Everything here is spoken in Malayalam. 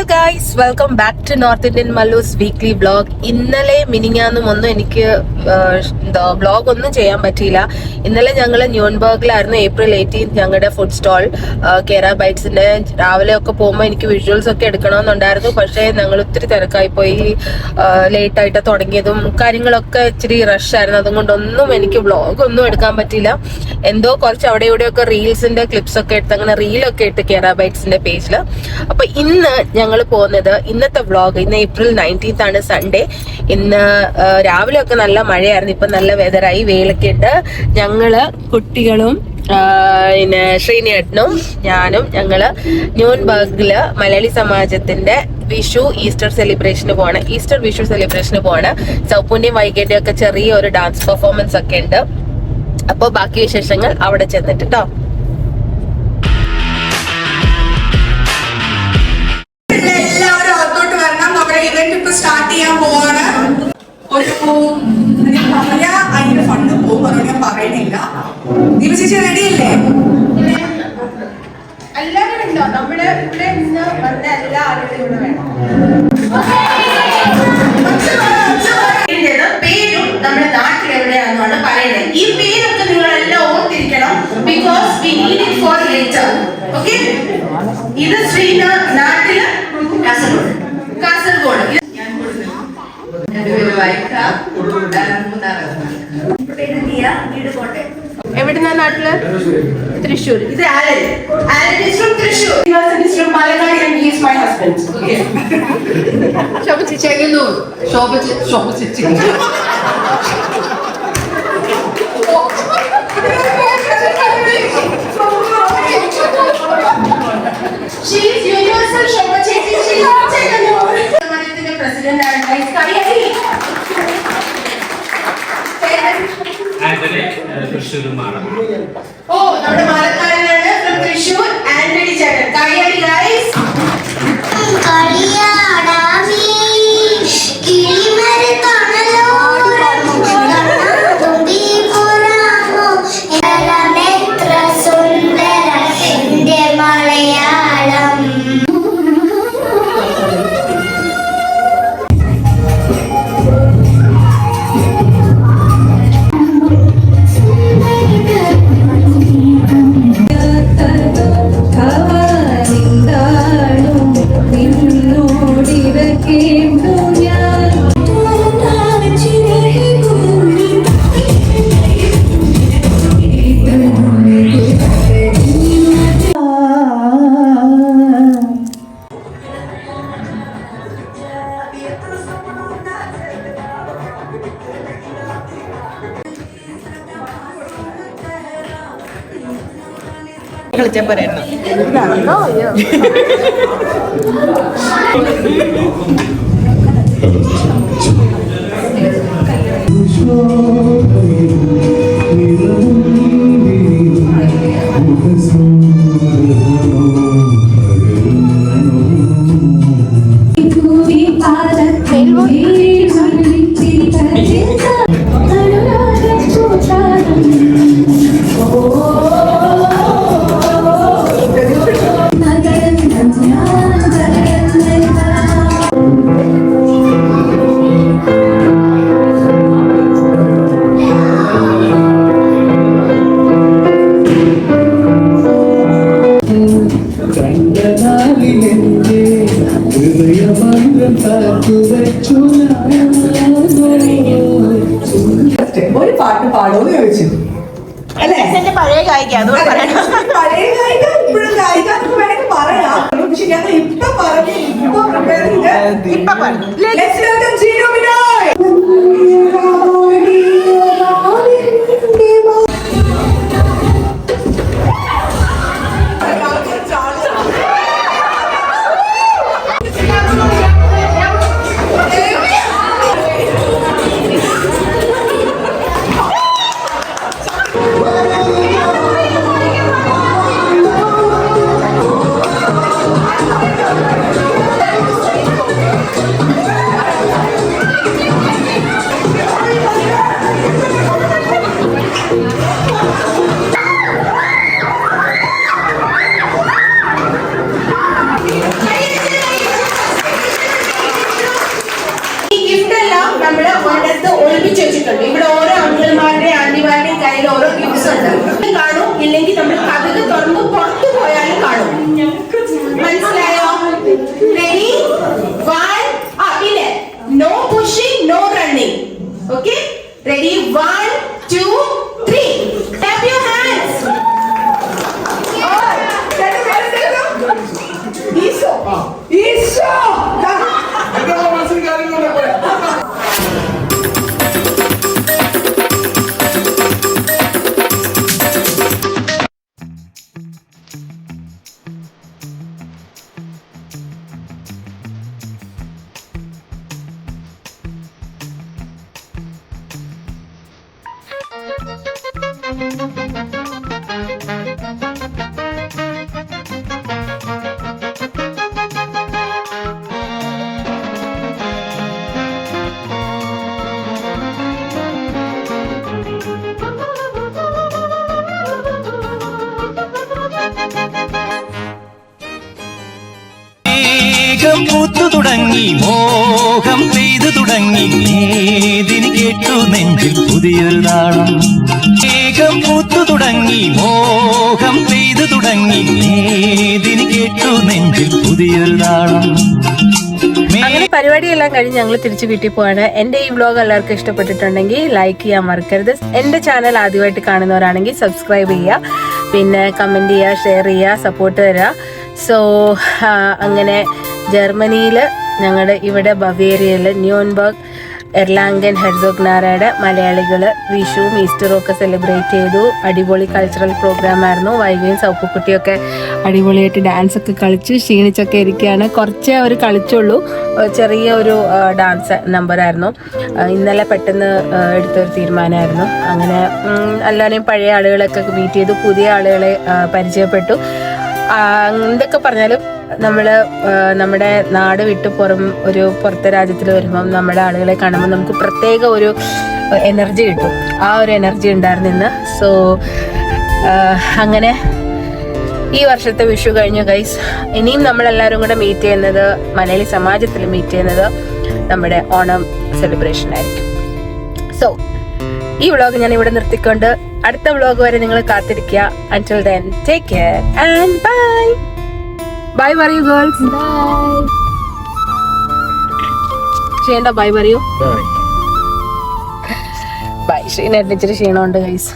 Hello guys, welcome back to North Indian Mallus weekly vlog. ഇന്നലെ മിനിഞ്ഞാന്നും ഒന്നും എനിക്ക് വ്ളോഗ് ഒന്നും ചെയ്യാൻ പറ്റിയില്ല. ഇന്നലെ ഞങ്ങൾ ന്യൂൺബർഗിലായിരുന്നു. April 18 ഞങ്ങളുടെ ഫുഡ് സ്റ്റോൾ കേര ബൈറ്റ്സിന്റെ. രാവിലെ ഒക്കെ പോകുമ്പോൾ എനിക്ക് വിഷ്വൽസ് ഒക്കെ എടുക്കണമെന്നുണ്ടായിരുന്നു. പക്ഷേ ഞങ്ങൾ ഒത്തിരി തിരക്കായി പോയി. ലേറ്റ് ആയിട്ട് തുടങ്ങിയതും കാര്യങ്ങളൊക്കെ ഇച്ചിരി റഷ് ആയിരുന്നു. അതുകൊണ്ടൊന്നും എനിക്ക് വ്ളോഗ് ഒന്നും എടുക്കാൻ പറ്റിയില്ല. എന്തോ കുറച്ച് അവിടെ ഇവിടെയൊക്കെ റീൽസിന്റെ ക്ലിപ്സ് ഒക്കെ എടുത്ത് അങ്ങനെ റീലൊക്കെ ഇട്ട് കേര ബൈറ്റ്സിന്റെ പേജിൽ. അപ്പൊ ഇന്ന് ഞങ്ങൾ പോകുന്നത്, ഇന്നത്തെ വ്ളോഗ്, ഇന്ന് April 19 ആണ്, സൺഡേ. ഇന്ന് രാവിലെ ഒക്കെ നല്ല മഴയായിരുന്നു. ഇപ്പൊ നല്ല വെതറായി, വെയിലൊക്കെ ഇട്ട് ഞങ്ങള് കുട്ടികളും പിന്നെ ശ്രീനേട്ടനും ഞാനും ഞങ്ങള് ന്യൂൺബർഗില് മലയാളി സമാജത്തിന്റെ ഈസ്റ്റർ വിഷു സെലിബ്രേഷന് പോവാണ്. സൗപ്പൂന്റെയും വൈകിട്ടും ഒക്കെ ചെറിയ ഒരു ഡാൻസ് പെർഫോമൻസ് ഒക്കെ ഉണ്ട്. അപ്പൊ ബാക്കി വിശേഷങ്ങൾ അവിടെ ചെന്നിട്ട് ട്ടോ. സ്റ്റാർട്ട് ചെയ്യാൻ പോവാണ്. ഒരു അതിന്റെ ഫണ്ട് പോകും, അതുകൊണ്ട് ഞാൻ പറയണില്ല. ദീപ ചേച്ചി റെഡിയല്ലേ? എല്ലാവരും ഉണ്ടോ? നമ്മുടെ ഇവിടെ നിന്ന് വന്ന എല്ലാ ആളുകളും ഇവിടെ വേണം. പേരും നമ്മുടെ നാട്ടിൽ എവിടെയാണെന്നാണ് പറയുന്നത്. ഈ പേരൊക്കെ നിങ്ങളെല്ലാം ഓർത്തിരിക്കണം. Because we need it for later. Okay, ഇത് നാട്ടില് കാസർഗോഡ്. എവിടുന്ന നാട്ടില്? തൃശ്ശൂർ. ഇത് തൃശ്ശൂർ. പാലക്കാട്. ശോഭ ചേച്ചിയായിരുന്നു. ശോഭ ചേച്ചി ഓ, നമ്മുടെ പാലക്കാടിനാണ്. തൃശ്ശൂർ ആന്റണി ചേട്ടൻ. കയ്യടി ഗൈസ്. കളിച്ചാ പറയായിരുന്നു. ഒരു പാട്ട് പാടുമെന്ന് ചോദിച്ചു അല്ലേ? പഴയ ഗായിക, അതുകൊണ്ട് പഴയ ഗായിക ഇപ്പോഴും ഗായിക വേണമെങ്കിൽ പറയാം. പക്ഷെ ഞാൻ ഇപ്പൊ പറഞ്ഞു ചാൻസ് ഉണ്ട്. കാണും, ഇല്ലെങ്കിൽ നമ്മൾ കഥക് തുറന്ന് പുറത്തു പോയാലും കാണും. മനസ്സിലായോ? റെഡി? 1. പിന്നെ no pushing, no running. Okay, ready? 1, 2, 3. Tap your hands. Eesho പൂത്തു തുടങ്ങി, മോഹം പെയ്തു തുടങ്ങി, ഏതിന് കേട്ടു നെഞ്ചിൽ പുതിയൊരു താളം. മേഘം പൂത്തു തുടങ്ങി, മോഹം പെയ്തു തുടങ്ങി, ഏതിന് കേട്ടു നെഞ്ചിൽ പുതിയൊരു താളം. അങ്ങനെ പരിപാടിയെല്ലാം കഴിഞ്ഞ് ഞങ്ങൾ തിരിച്ച് വീട്ടിൽ പോവാണ്. എൻ്റെ ഈ വ്ലോഗ് എല്ലാവർക്കും ഇഷ്ടപ്പെട്ടിട്ടുണ്ടെങ്കിൽ ലൈക്ക് ചെയ്യാൻ മറക്കരുത്. എൻ്റെ ചാനൽ ആദ്യമായിട്ട് കാണുന്നവരാണെങ്കിൽ സബ്സ്ക്രൈബ് ചെയ്യുക, പിന്നെ കമൻറ്റ് ചെയ്യുക, ഷെയർ ചെയ്യുക, സപ്പോർട്ട് തരിക. സോ അങ്ങനെ ജർമ്മനിയിൽ ഞങ്ങളുടെ ഇവിടെ ബവേറിയയിൽ ന്യൂൻബർഗ് എർലാംഗൻ ഹെർസോഗ്നാരയുടെ മലയാളികൾ വിഷുവും ഈസ്റ്ററും ഒക്കെ സെലിബ്രേറ്റ് ചെയ്തു. അടിപൊളി കൾച്ചറൽ പ്രോഗ്രാം ആയിരുന്നു. വൈകിയും സൗപ്പുക്കുട്ടിയൊക്കെ അടിപൊളിയായിട്ട് ഡാൻസ് ഒക്കെ കളിച്ച് ക്ഷീണിച്ചൊക്കെ ഇരിക്കുകയാണ്. കുറച്ചേ അവർ കളിച്ചുള്ളൂ, ചെറിയ ഒരു ഡാൻസ് നമ്പറായിരുന്നു. ഇന്നലെ പെട്ടെന്ന് എടുത്തൊരു തീരുമാനമായിരുന്നു. അങ്ങനെ എല്ലാവരെയും പഴയ ആളുകളൊക്കെ മീറ്റ് ചെയ്തു, പുതിയ ആളുകളെ പരിചയപ്പെട്ടു. എന്തൊക്കെ പറഞ്ഞാലും നമ്മൾ നമ്മുടെ നാട് വിട്ട് പുറത്തെ രാജ്യത്തിൽ വരുമ്പം നമ്മുടെ ആളുകളെ കാണുമ്പോൾ നമുക്ക് പ്രത്യേക ഒരു എനർജി കിട്ടും. ആ ഒരു എനർജി ഉണ്ടായിരുന്നു ഇന്ന്. സോ അങ്ങനെ ഈ വർഷത്തെ വിഷു കഴിഞ്ഞു ഗൈസ്. ഇനിയും നമ്മളെല്ലാവരും കൂടെ മീറ്റ് ചെയ്യുന്നത്, മലയാളി സമാജത്തിൽ മീറ്റ് ചെയ്യുന്നത് നമ്മുടെ ഓണം സെലിബ്രേഷൻ ആയിരിക്കും. സോ ഈ വ്ളോഗ് ഞാൻ ഇവിടെ നിർത്തിക്കൊണ്ട് അടുത്ത വ്ളോഗ് വരെ നിങ്ങൾ കാത്തിരിക്കുക. Until then, take care and bye. Bye പറയൂ ഗേൾസ്. ചെയ്യണ്ട, ബൈ പറയൂ. ബൈ. ശ്രീനേട്ടൻ ഇച്ചിരി ക്ഷീണമുണ്ട് ഗൈസ്.